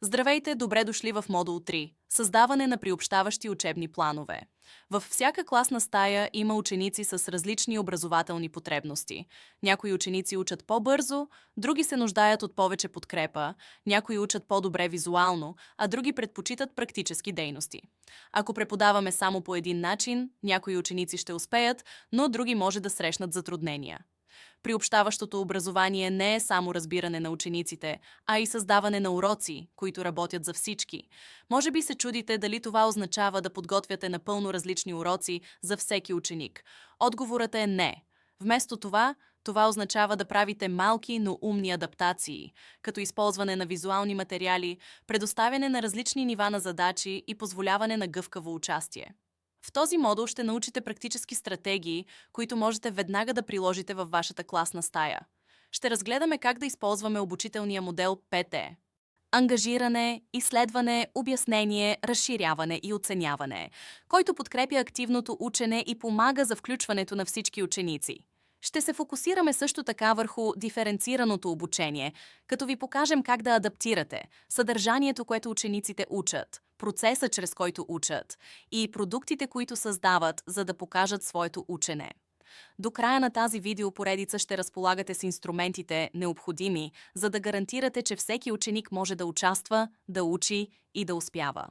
Здравейте, добре дошли в модул 3. Създаване на приобщаващи учебни планове. Във всяка класна стая има ученици с различни образователни потребности. Някои ученици учат по-бързо, други се нуждаят от повече подкрепа, някои учат по-добре визуално, а други предпочитат практически дейности. Ако преподаваме само по един начин, някои ученици ще успеят, но други може да срещнат затруднения. Приобщаващото образование не е само разбиране на учениците, а и създаване на уроци, които работят за всички. Може би се чудите дали това означава да подготвяте напълно различни уроци за всеки ученик. Отговорът е не. Вместо това означава да правите малки, но умни адаптации, като използване на визуални материали, предоставяне на различни нива на задачи и позволяване на гъвкаво участие. В този модул ще научите практически стратегии, които можете веднага да приложите във вашата класна стая. Ще разгледаме как да използваме обучителния модел 5E. Ангажиране, изследване, обяснение, разширяване и оценяване, който подкрепя активното учене и помага за включването на всички ученици. Ще се фокусираме също така върху диференцираното обучение, като ви покажем как да адаптирате съдържанието, което учениците учат, процеса, чрез който учат и продуктите, които създават, за да покажат своето учене. До края на тази видеопоредица ще разполагате с инструментите, необходими, за да гарантирате, че всеки ученик може да участва, да учи и да успява.